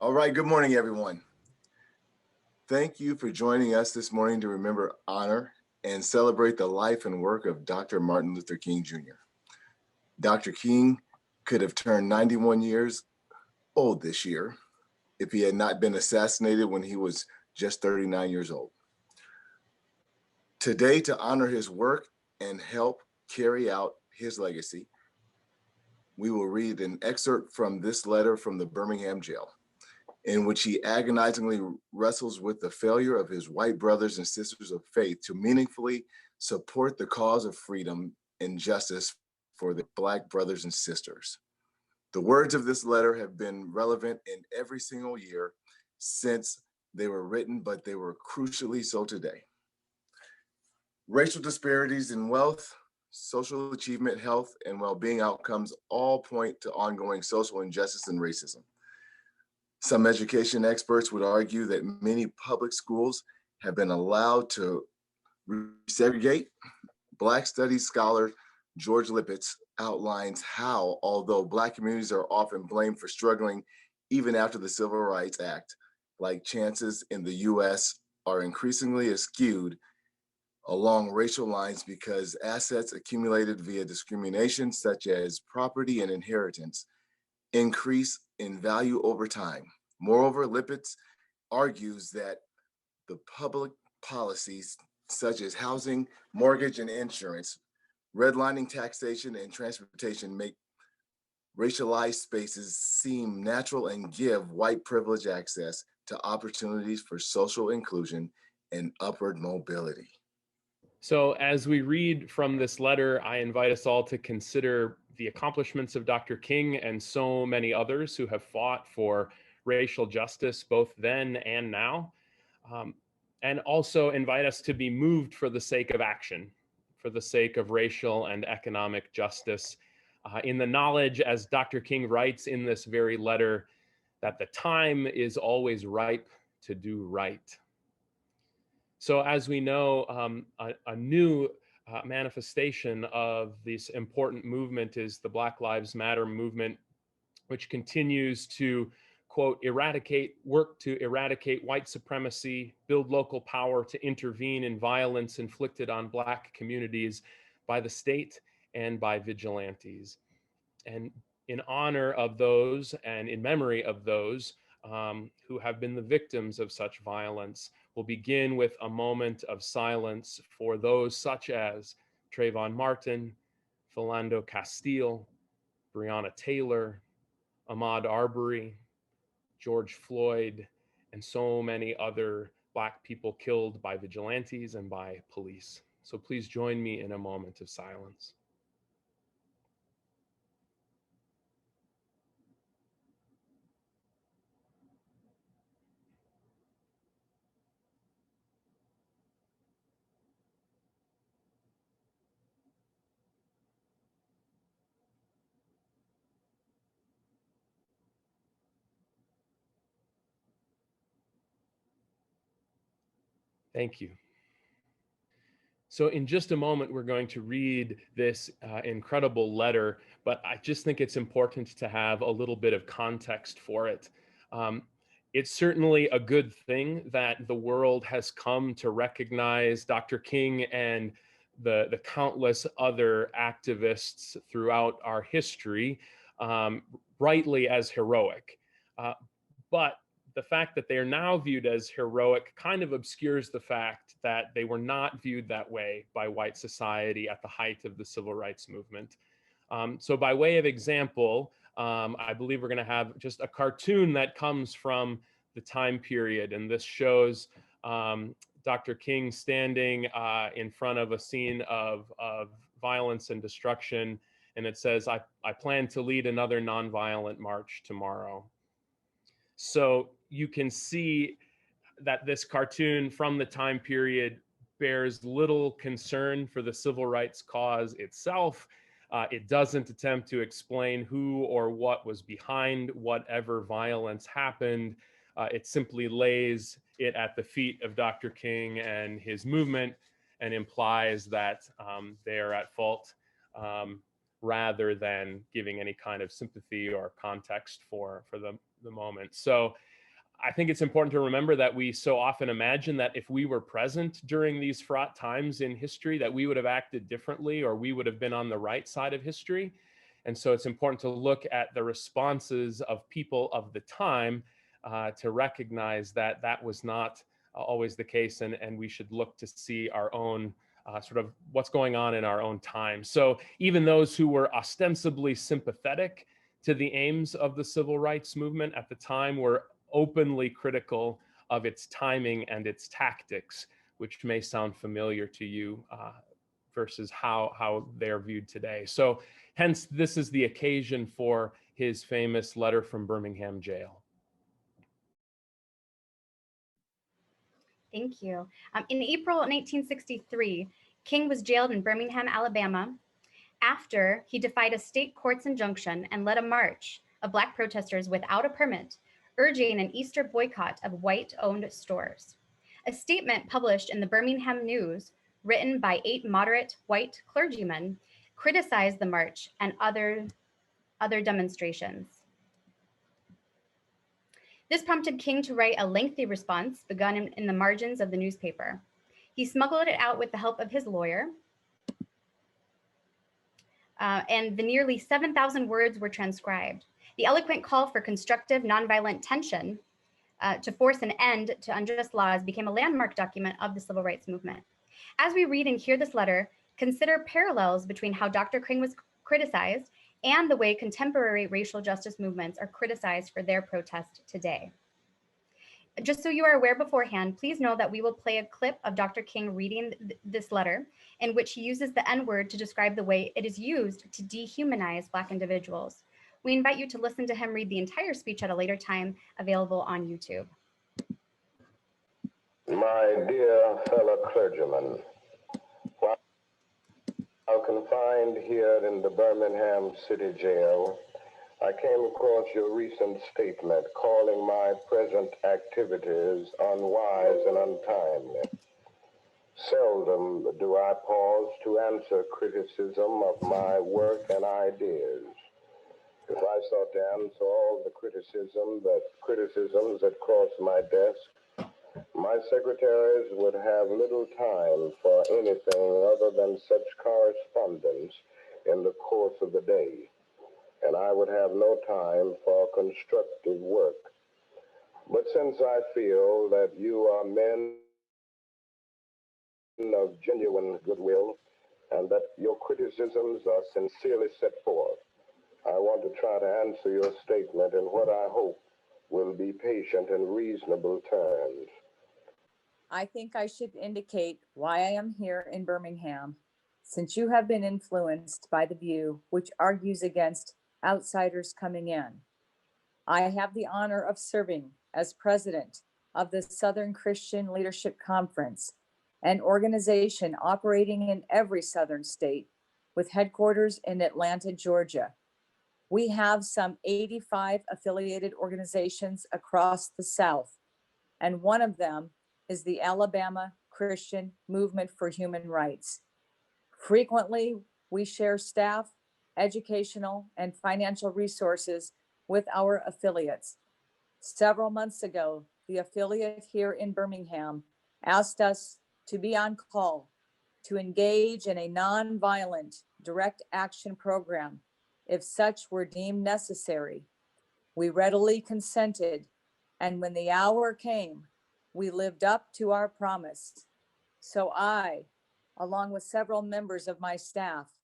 All right, good morning, everyone. Thank you for joining us this morning to remember, honor, and celebrate the life and work of Dr. Martin Luther King Jr. Dr. King could have turned 91 years old this year if he had not been assassinated when he was just 39 years old. Today, to honor his work and help carry out his legacy, we will read an excerpt from this letter from the Birmingham Jail, in which he agonizingly wrestles with the failure of his white brothers and sisters of faith to meaningfully support the cause of freedom and justice for the Black brothers and sisters. The words of this letter have been relevant in every single year since they were written, but they were crucially so today. Racial disparities in wealth, social achievement, health, and well-being outcomes all point to ongoing social injustice and racism. Some education experts would argue that many public schools have been allowed to segregate. Black studies scholar George Lipitz outlines how, although Black communities are often blamed for struggling even after the Civil Rights Act, like chances in the US are increasingly skewed along racial lines because assets accumulated via discrimination, such as property and inheritance, increase in value over time. Moreover, Lipitz argues that the public policies such as housing, mortgage, and insurance, redlining, taxation, and transportation make racialized spaces seem natural and give white privilege access to opportunities for social inclusion and upward mobility. So as we read from this letter, I invite us all to consider the accomplishments of Dr. King and so many others who have fought for racial justice both then and now, and also invite us to be moved for the sake of action, for the sake of racial and economic justice, in the knowledge, as Dr. King writes in this very letter, that the time is always ripe to do right. So as we know, a new manifestation of this important movement is the Black Lives Matter movement, which continues to, quote, work to eradicate white supremacy, build local power to intervene in violence inflicted on Black communities by the state and by vigilantes. And in honor of those and in memory of those who have been the victims of such violence, we'll begin with a moment of silence for those such as Trayvon Martin, Philando Castile, Breonna Taylor, Ahmaud Arbery, George Floyd, and so many other Black people killed by vigilantes and by police. So please join me in a moment of silence. Thank you. So in just a moment, we're going to read this incredible letter, but I just think it's important to have a little bit of context for it. It's certainly a good thing that the world has come to recognize Dr. King and the countless other activists throughout our history rightly as heroic. But the fact that they are now viewed as heroic kind of obscures the fact that they were not viewed that way by white society at the height of the civil rights movement. So by way of example, I believe we're going to have just a cartoon that comes from the time period. And this shows Dr. King standing in front of a scene of violence and destruction. And it says, I plan to lead another nonviolent march tomorrow. So you can see that this cartoon from the time period bears little concern for the civil rights cause itself. It doesn't attempt to explain who or what was behind whatever violence happened. It simply lays it at the feet of Dr. King and his movement and implies that they are at fault rather than giving any kind of sympathy or context for the moment. So I think it's important to remember that we so often imagine that if we were present during these fraught times in history, that we would have acted differently, or we would have been on the right side of history. And so it's important to look at the responses of people of the time to recognize that that was not always the case, and we should look to see our own sort of what's going on in our own time. So even those who were ostensibly sympathetic to the aims of the civil rights movement at the time were openly critical of its timing and its tactics, which may sound familiar to you versus how they're viewed today. So hence, this is the occasion for his famous letter from Birmingham Jail. Thank you. In April 1963, King was jailed in Birmingham, Alabama, after he defied a state court's injunction and led a march of Black protesters without a permit, urging an Easter boycott of white-owned stores. A statement published in the Birmingham News, written by 8 moderate white clergymen, criticized the march and other demonstrations. This prompted King to write a lengthy response begun in the margins of the newspaper. He smuggled it out with the help of his lawyer, and the nearly 7,000 words were transcribed. The eloquent call for constructive nonviolent tension to force an end to unjust laws became a landmark document of the civil rights movement. As we read and hear this letter, consider parallels between how Dr. King was criticized and the way contemporary racial justice movements are criticized for their protest today. Just so you are aware beforehand, please know that we will play a clip of Dr. King reading this letter, in which he uses the N-word to describe the way it is used to dehumanize Black individuals. We invite you to listen to him read the entire speech at a later time, available on YouTube. My dear fellow clergymen, while confined here in the Birmingham City Jail, I came across your recent statement calling my present activities unwise and untimely. Seldom do I pause to answer criticism of my work and ideas. If I sought to answer all the criticisms that cross my desk, my secretaries would have little time for anything other than such correspondence in the course of the day, and I would have no time for constructive work. But since I feel that you are men of genuine goodwill and that your criticisms are sincerely set forth, I want to try to answer your statement in what I hope will be patient and reasonable terms. I think I should indicate why I am here in Birmingham, since you have been influenced by the view which argues against outsiders coming in. I have the honor of serving as president of the Southern Christian Leadership Conference, an organization operating in every Southern state with headquarters in Atlanta, Georgia. We have some 85 affiliated organizations across the South, and one of them is the Alabama Christian Movement for Human Rights. Frequently, we share staff, educational, and financial resources with our affiliates. Several months ago, the affiliate here in Birmingham asked us to be on call to engage in a nonviolent direct action program if such were deemed necessary. We readily consented, and when the hour came, we lived up to our promise. So I, along with several members of my staff,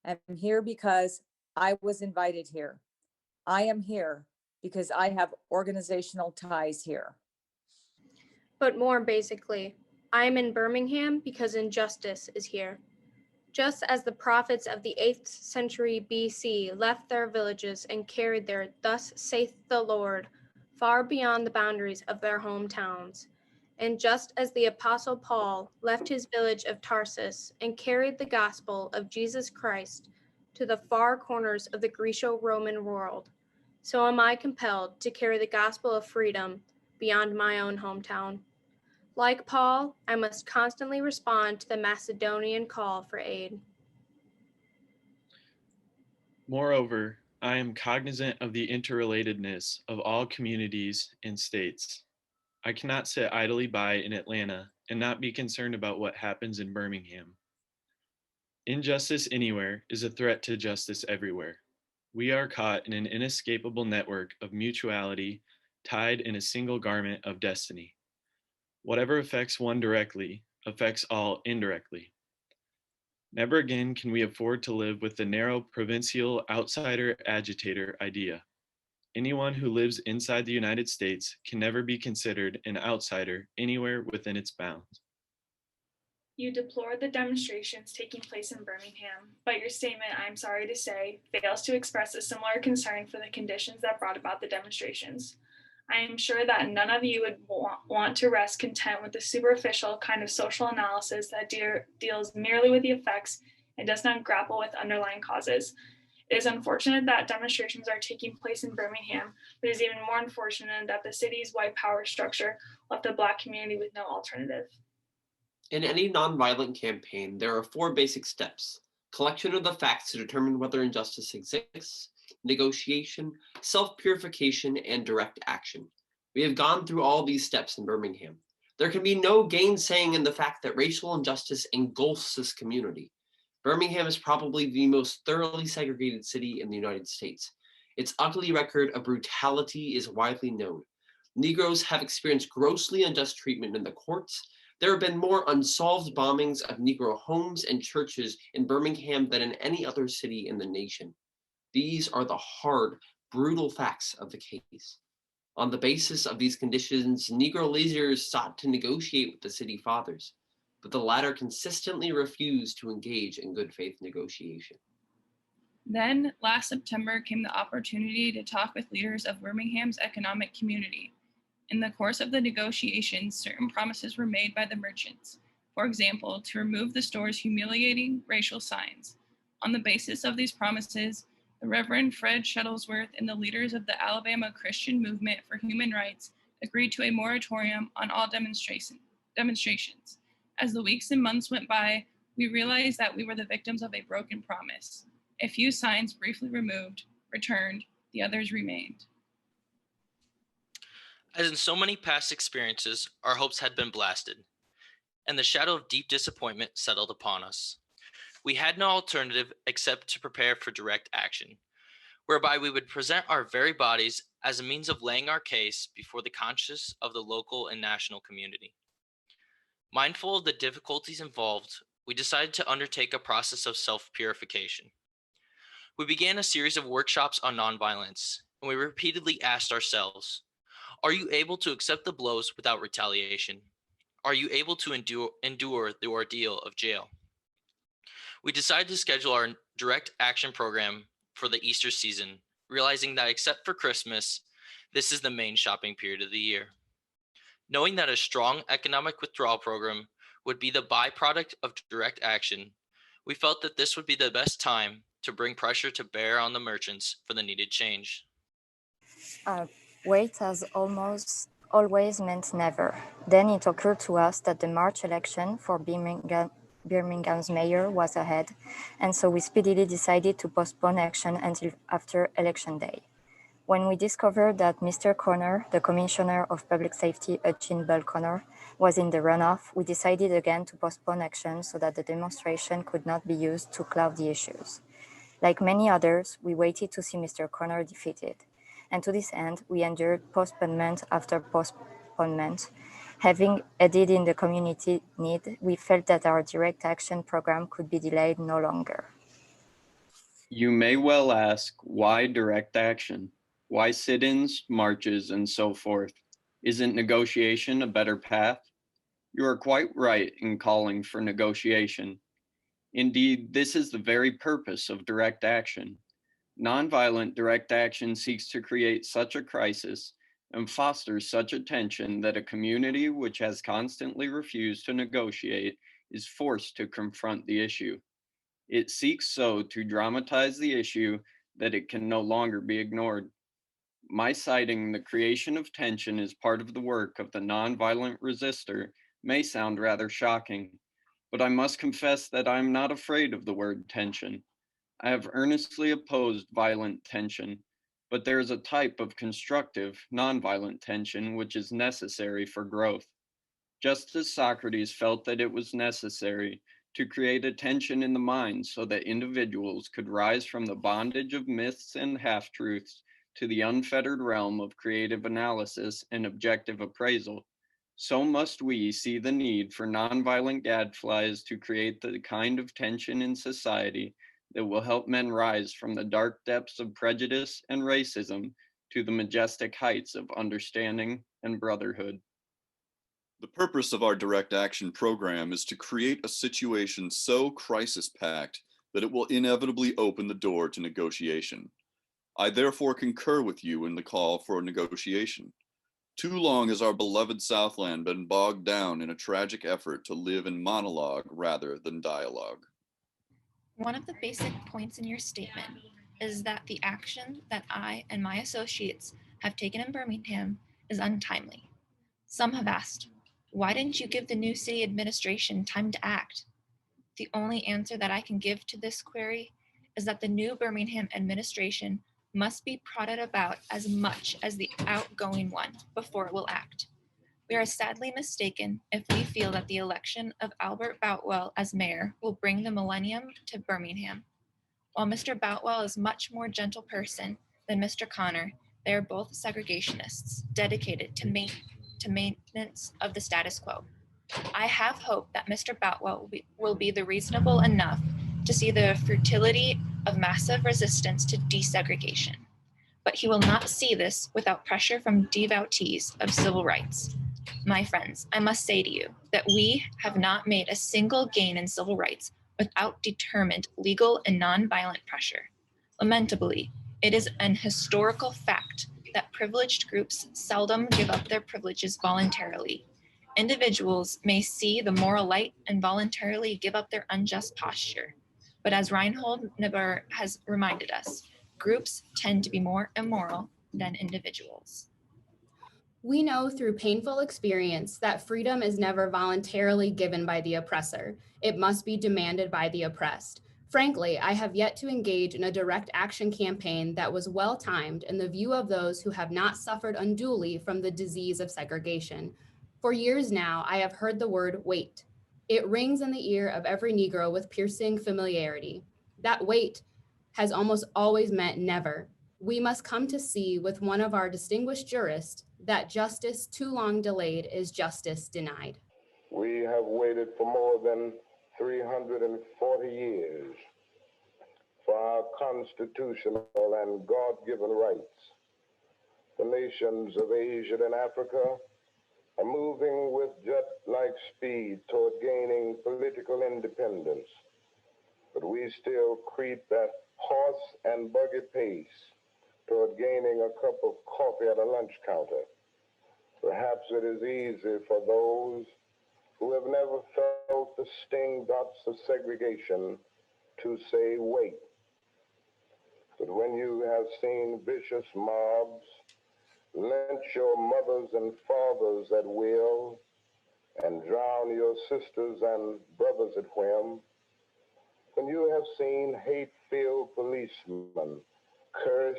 am here because I was invited here. I am here because I have organizational ties here. But more basically, I am in Birmingham because injustice is here. Just as the prophets of the 8th century BC left their villages and carried their "Thus saith the Lord" far beyond the boundaries of their hometowns, and just as the Apostle Paul left his village of Tarsus and carried the gospel of Jesus Christ to the far corners of the Greco-Roman world, so am I compelled to carry the gospel of freedom beyond my own hometown. Like Paul, I must constantly respond to the Macedonian call for aid. Moreover, I am cognizant of the interrelatedness of all communities and states. I cannot sit idly by in Atlanta and not be concerned about what happens in Birmingham. Injustice anywhere is a threat to justice everywhere. We are caught in an inescapable network of mutuality tied in a single garment of destiny. Whatever affects one directly affects all indirectly. Never again can we afford to live with the narrow provincial outsider agitator idea. Anyone who lives inside the United States can never be considered an outsider anywhere within its bounds. You deplore the demonstrations taking place in Birmingham, but your statement, I'm sorry to say, fails to express a similar concern for the conditions that brought about the demonstrations. I am sure that none of you would want to rest content with the superficial kind of social analysis that deals merely with the effects and does not grapple with underlying causes. It is unfortunate that demonstrations are taking place in Birmingham, but it is even more unfortunate that the city's white power structure left the Black community with no alternative. In any nonviolent campaign, there are 4 basic steps: collection of the facts to determine whether injustice exists, negotiation, self-purification, and direct action. We have gone through all these steps in Birmingham. There can be no gainsaying in the fact that racial injustice engulfs this community. Birmingham is probably the most thoroughly segregated city in the United States. Its ugly record of brutality is widely known. Negroes have experienced grossly unjust treatment in the courts. There have been more unsolved bombings of Negro homes and churches in Birmingham than in any other city in the nation. These are the hard, brutal facts of the case. On the basis of these conditions, Negro leaders sought to negotiate with the city fathers, but the latter consistently refused to engage in good faith negotiation. Then, last September, came the opportunity to talk with leaders of Birmingham's economic community. In the course of the negotiations, certain promises were made by the merchants. For example, to remove the store's humiliating racial signs. On the basis of these promises, the Reverend Fred Shuttlesworth and the leaders of the Alabama Christian Movement for Human Rights agreed to a moratorium on all demonstrations. As the weeks and months went by, we realized that we were the victims of a broken promise. A few signs briefly removed, returned, the others remained. As in so many past experiences, our hopes had been blasted, and the shadow of deep disappointment settled upon us. We had no alternative except to prepare for direct action, whereby we would present our very bodies as a means of laying our case before the conscience of the local and national community. Mindful of the difficulties involved, we decided to undertake a process of self-purification. We began a series of workshops on nonviolence, and we repeatedly asked ourselves, are you able to accept the blows without retaliation? Are you able to endure the ordeal of jail? We decided to schedule our direct action program for the Easter season, realizing that except for Christmas, this is the main shopping period of the year. Knowing that a strong economic withdrawal program would be the byproduct of direct action, we felt that this would be the best time to bring pressure to bear on the merchants for the needed change. Wait has almost always meant never. Then it occurred to us that the March election for Birmingham's mayor was ahead, and so we speedily decided to postpone action until after Election Day. When we discovered that Mr. Connor, the Commissioner of Public Safety, Eugene Bull Connor, was in the runoff, we decided again to postpone action so that the demonstration could not be used to cloud the issues. Like many others, we waited to see Mr. Connor defeated. And to this end, we endured postponement after postponement. Having aided in the community need, we felt that our direct action program could be delayed no longer. You may well ask, why direct action? Why sit-ins, marches, and so forth? Isn't negotiation a better path? You are quite right in calling for negotiation. Indeed, this is the very purpose of direct action. Nonviolent direct action seeks to create such a crisis and fosters such a tension that a community which has constantly refused to negotiate is forced to confront the issue. It seeks so to dramatize the issue that it can no longer be ignored. My citing the creation of tension as part of the work of the nonviolent resistor may sound rather shocking, but I must confess that I'm not afraid of the word tension. I have earnestly opposed violent tension, but there is a type of constructive, nonviolent tension which is necessary for growth. Just as Socrates felt that it was necessary to create a tension in the mind so that individuals could rise from the bondage of myths and half-truths to the unfettered realm of creative analysis and objective appraisal, so must we see the need for nonviolent gadflies to create the kind of tension in society that will help men rise from the dark depths of prejudice and racism to the majestic heights of understanding and brotherhood. The purpose of our direct action program is to create a situation so crisis-packed that it will inevitably open the door to negotiation. I therefore concur with you in the call for a negotiation. Too long has our beloved Southland been bogged down in a tragic effort to live in monologue rather than dialogue. One of the basic points in your statement is that the action that I and my associates have taken in Birmingham is untimely. Some have asked, why didn't you give the new city administration time to act? The only answer that I can give to this query is that the new Birmingham administration must be prodded about as much as the outgoing one before it will act. We are sadly mistaken if we feel that the election of Albert Boutwell as mayor will bring the millennium to Birmingham. While Mr. Boutwell is a much more gentle person than Mr. Connor, they are both segregationists dedicated to maintenance of the status quo. I have hope that Mr. Boutwell will be the reasonable enough to see the futility of massive resistance to desegregation, but he will not see this without pressure from devotees of civil rights. My friends, I must say to you that we have not made a single gain in civil rights without determined legal and nonviolent pressure. Lamentably, it is an historical fact that privileged groups seldom give up their privileges voluntarily. Individuals may see the moral light and voluntarily give up their unjust posture. But as Reinhold Niebuhr has reminded us, groups tend to be more immoral than individuals. We know through painful experience that freedom is never voluntarily given by the oppressor. It must be demanded by the oppressed. Frankly, I have yet to engage in a direct action campaign that was well-timed in the view of those who have not suffered unduly from the disease of segregation. For years now, I have heard the word wait. It rings in the ear of every Negro with piercing familiarity. That wait has almost always meant never. We must come to see with one of our distinguished jurists that justice too long delayed is justice denied. We have waited for more than 340 years for our constitutional and God-given rights. The nations of Asia and Africa are moving with jet-like speed toward gaining political independence, but we still creep at horse and buggy pace toward gaining a cup of coffee at a lunch counter. Perhaps it is easy for those who have never felt the sting dots of segregation to say wait. But when you have seen vicious mobs lynch your mothers and fathers at will and drown your sisters and brothers at whim, when you have seen hate-filled policemen curse,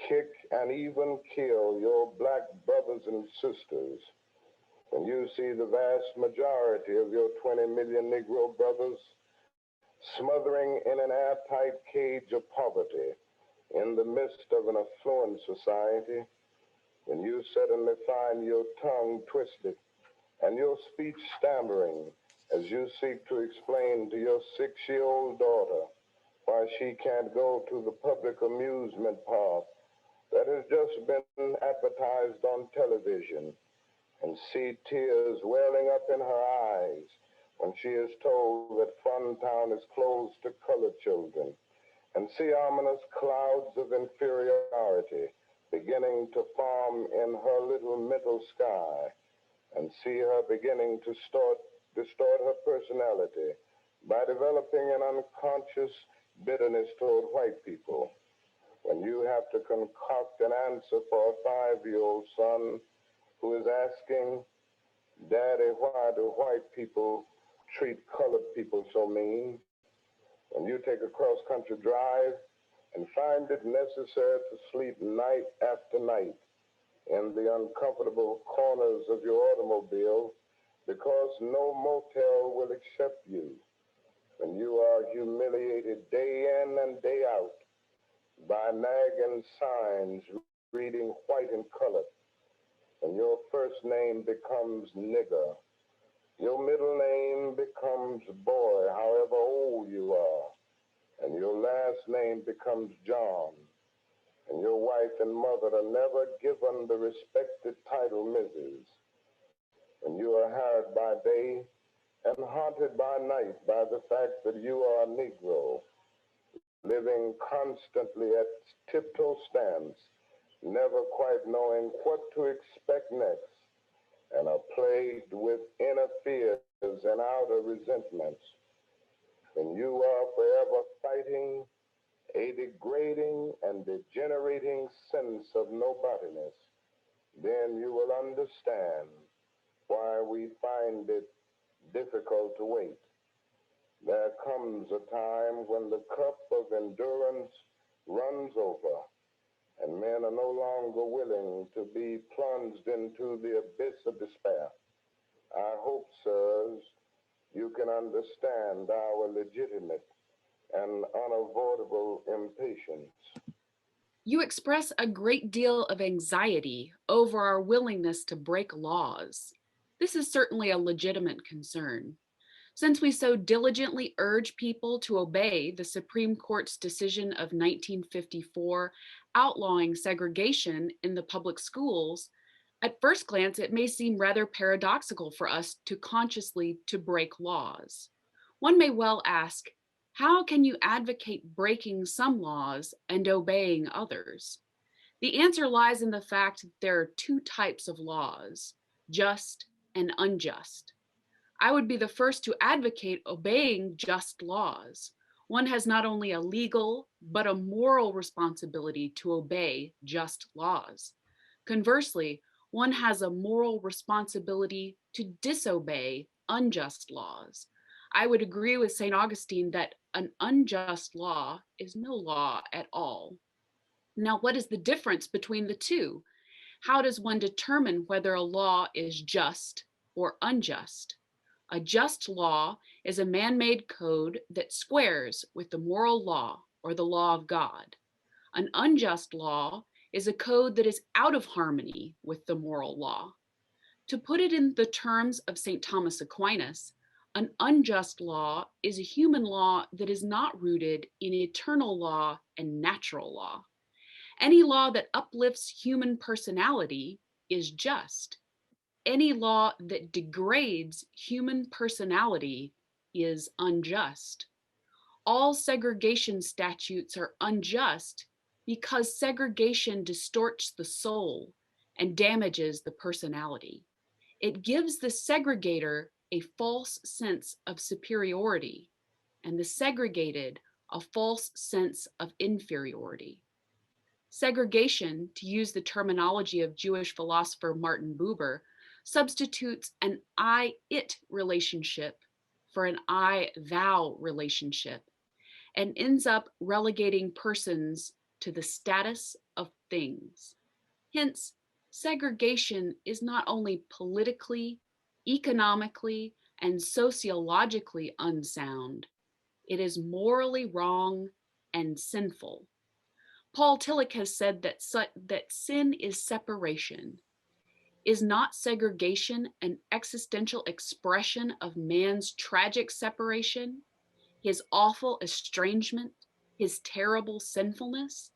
kick, and even kill your black brothers and sisters, when you see the vast majority of your 20 million Negro brothers smothering in an airtight cage of poverty in the midst of an affluent society, when you suddenly find your tongue twisted and your speech stammering as you seek to explain to your 6-year-old daughter why she can't go to the public amusement park that has just been advertised on television, and see tears welling up in her eyes when she is told that Funtown is closed to colored children, and see ominous clouds of inferiority beginning to form in her little mental sky, and see her beginning to distort her personality by developing an unconscious bitterness toward white people, when you have to concoct an answer for a 5-year-old son who is asking, "Daddy, why do white people treat colored people so mean?" when you take a cross-country drive and find it necessary to sleep night after night in the uncomfortable corners of your automobile because no motel will accept you, when you are humiliated day in and day out by nagging signs reading white and colored, and your first name becomes nigger, your middle name becomes boy, however old you are, and your last name becomes John, and your wife and mother are never given the respected title Mrs. When you are harried by day and haunted by night by the fact that you are a Negro, living constantly at tiptoe stance, never quite knowing what to expect next, and are plagued with inner fears and outer resentments, when you are forever fighting a degrading and degenerating sense of nobodiness, then you will understand why we find it difficult to wait. There comes a time when the cup of endurance runs over, and men are no longer willing to be plunged into the abyss of despair. I hope, sirs, you can understand our legitimate and unavoidable impatience. You express a great deal of anxiety over our willingness to break laws. This is certainly a legitimate concern. Since we so diligently urge people to obey the Supreme Court's decision of 1954 outlawing segregation in the public schools, at first glance, it may seem rather paradoxical for us to consciously to break laws. One may well ask, how can you advocate breaking some laws and obeying others? The answer lies in the fact that there are two types of laws, just and unjust. I would be the first to advocate obeying just laws. One has not only a legal, but a moral responsibility to obey just laws. Conversely, one has a moral responsibility to disobey unjust laws. I would agree with St. Augustine that an unjust law is no law at all. Now, what is the difference between the two? How does one determine whether a law is just or unjust? A just law is a man-made code that squares with the moral law or the law of God. An unjust law is a code that is out of harmony with the moral law. To put it in the terms of St. Thomas Aquinas, an unjust law is a human law that is not rooted in eternal law and natural law. Any law that uplifts human personality is just. Any law that degrades human personality is unjust. All segregation statutes are unjust because segregation distorts the soul and damages the personality. It gives the segregator a false sense of superiority and the segregated a false sense of inferiority. Segregation, to use the terminology of Jewish philosopher Martin Buber, substitutes an I-it relationship for an I-thou relationship and ends up relegating persons to the status of things. Hence, segregation is not only politically, economically, and sociologically unsound, it is morally wrong and sinful. Paul Tillich has said that sin is separation. Is not segregation an existential expression of man's tragic separation, his awful estrangement, his terrible sinfulness?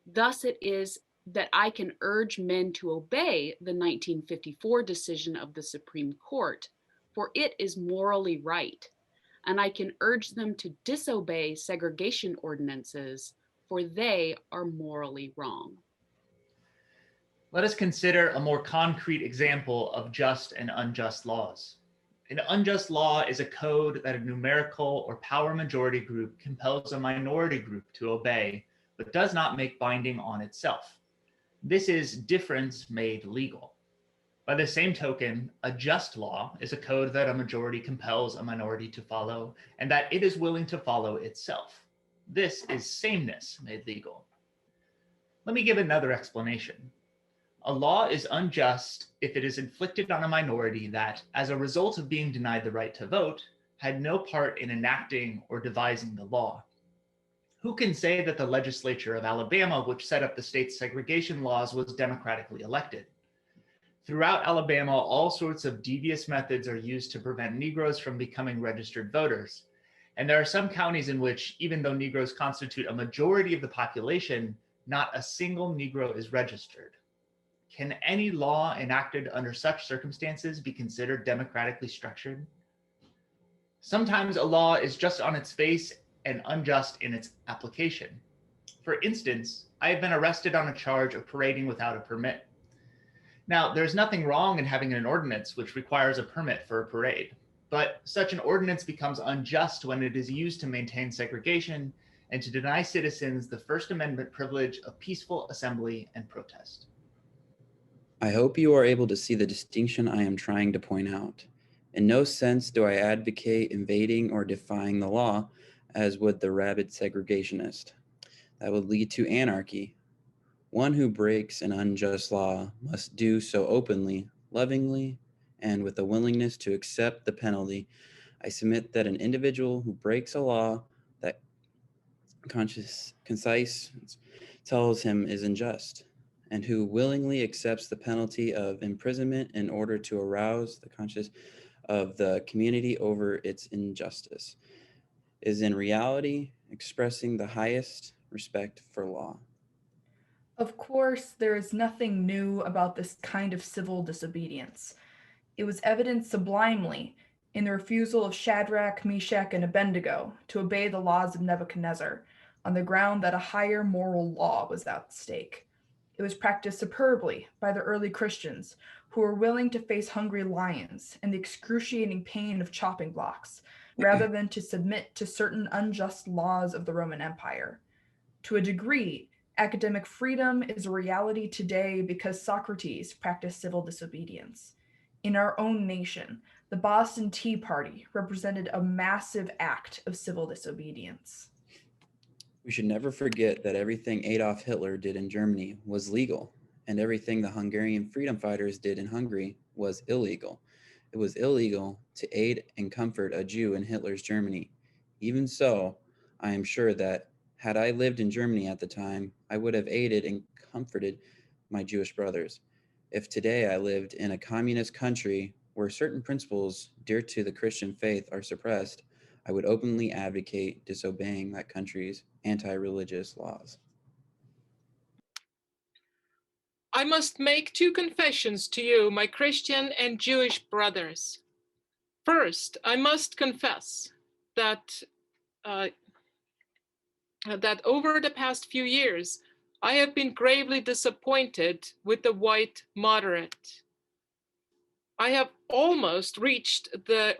Thus it is that I can urge men to obey the 1954 decision of the Supreme Court, for it is morally right, and I can urge them to disobey segregation ordinances, for they are morally wrong. Let us consider a more concrete example of just and unjust laws. An unjust law is a code that a numerical or power majority group compels a minority group to obey, but does not make binding on itself. This is difference made legal. By the same token, a just law is a code that a majority compels a minority to follow and that it is willing to follow itself. This is sameness made legal. Let me give another explanation. A law is unjust if it is inflicted on a minority that, as a result of being denied the right to vote, had no part in enacting or devising the law. Who can say that the legislature of Alabama, which set up the state's segregation laws, was democratically elected? Throughout Alabama, all sorts of devious methods are used to prevent Negroes from becoming registered voters. And there are some counties in which, even though Negroes constitute a majority of the population, not a single Negro is registered. Can any law enacted under such circumstances be considered democratically structured? Sometimes a law is just on its face and unjust in its application. For instance, I have been arrested on a charge of parading without a permit. Now, there's nothing wrong in having an ordinance which requires a permit for a parade, but such an ordinance becomes unjust when it is used to maintain segregation and to deny citizens the First Amendment privilege of peaceful assembly and protest. I hope you are able to see the distinction I am trying to point out. In no sense do I advocate invading or defying the law, as would the rabid segregationist. That would lead to anarchy. One who breaks an unjust law must do so openly, lovingly, and with a willingness to accept the penalty. I submit that an individual who breaks a law that concise tells him is unjust, and who willingly accepts the penalty of imprisonment in order to arouse the conscience of the community over its injustice, is in reality expressing the highest respect for law. Of course, there is nothing new about this kind of civil disobedience. It was evident sublimely in the refusal of Shadrach, Meshach, and Abednego to obey the laws of Nebuchadnezzar on the ground that a higher moral law was at stake. It was practiced superbly by the early Christians who were willing to face hungry lions and the excruciating pain of chopping blocks rather than to submit to certain unjust laws of the Roman Empire. To a degree, academic freedom is a reality today because Socrates practiced civil disobedience. In our own nation, the Boston Tea Party represented a massive act of civil disobedience. We should never forget that everything Adolf Hitler did in Germany was legal, and everything the Hungarian freedom fighters did in Hungary was illegal. It was illegal to aid and comfort a Jew in Hitler's Germany. Even so, I am sure that had I lived in Germany at the time, I would have aided and comforted my Jewish brothers. If today I lived in a communist country where certain principles dear to the Christian faith are suppressed, I would openly advocate disobeying that country's anti-religious laws. I must make two confessions to you, my Christian and Jewish brothers. First, I must confess that over the past few years, I have been gravely disappointed with the white moderate. I have almost reached the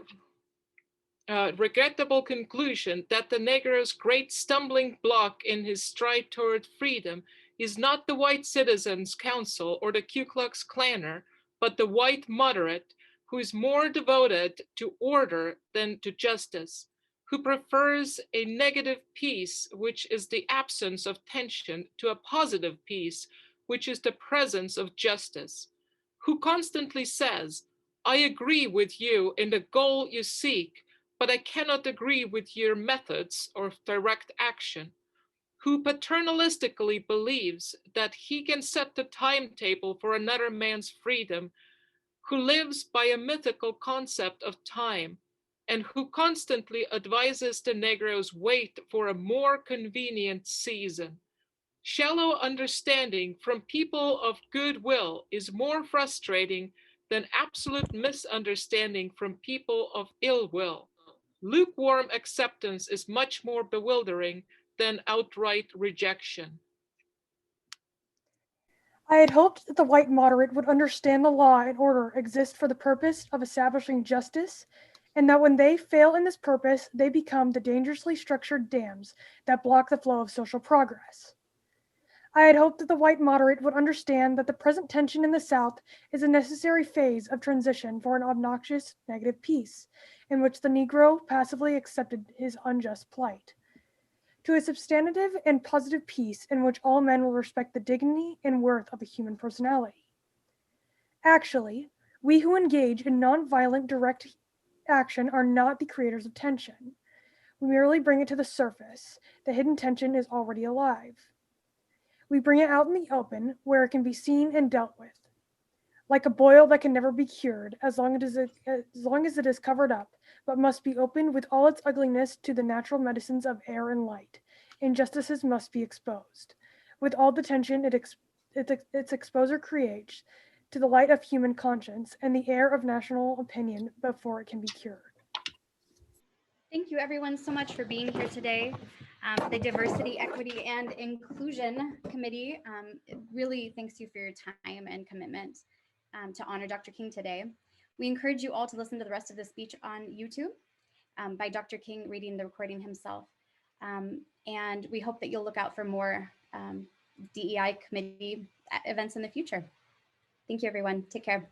regrettable conclusion that the Negro's great stumbling block in his stride toward freedom is not the White Citizens Council or the Ku Klux Klaner, but the white moderate who is more devoted to order than to justice, who prefers a negative peace, which is the absence of tension, to a positive peace, which is the presence of justice, who constantly says, I agree with you in the goal you seek, but I cannot agree with your methods or direct action, who paternalistically believes that he can set the timetable for another man's freedom, who lives by a mythical concept of time, and who constantly advises the Negroes wait for a more convenient season. Shallow understanding from people of goodwill is more frustrating than absolute misunderstanding from people of ill will. Lukewarm acceptance is much more bewildering than outright rejection. I had hoped that the white moderate would understand the law and order exist for the purpose of establishing justice, and that when they fail in this purpose, they become the dangerously structured dams that block the flow of social progress. I had hoped that the white moderate would understand that the present tension in the South is a necessary phase of transition for an obnoxious negative peace, in which the Negro passively accepted his unjust plight, to a substantive and positive peace in which all men will respect the dignity and worth of a human personality. Actually, we who engage in nonviolent direct action are not the creators of tension. We merely bring it to the surface. The hidden tension is already alive. We bring it out in the open where it can be seen and dealt with. Like a boil that can never be cured as long as it is covered up, but must be opened with all its ugliness to the natural medicines of air and light. Injustices must be exposed, with all the tension its exposure creates, to the light of human conscience and the air of national opinion before it can be cured. Thank you everyone so much for being here today. The Diversity, Equity, and Inclusion Committee really thanks you for your time and commitment to honor Dr. King today. We encourage you all to listen to the rest of the speech on YouTube by Dr. King reading the recording himself. And we hope that you'll look out for more DEI committee events in the future. Thank you, everyone. Take care.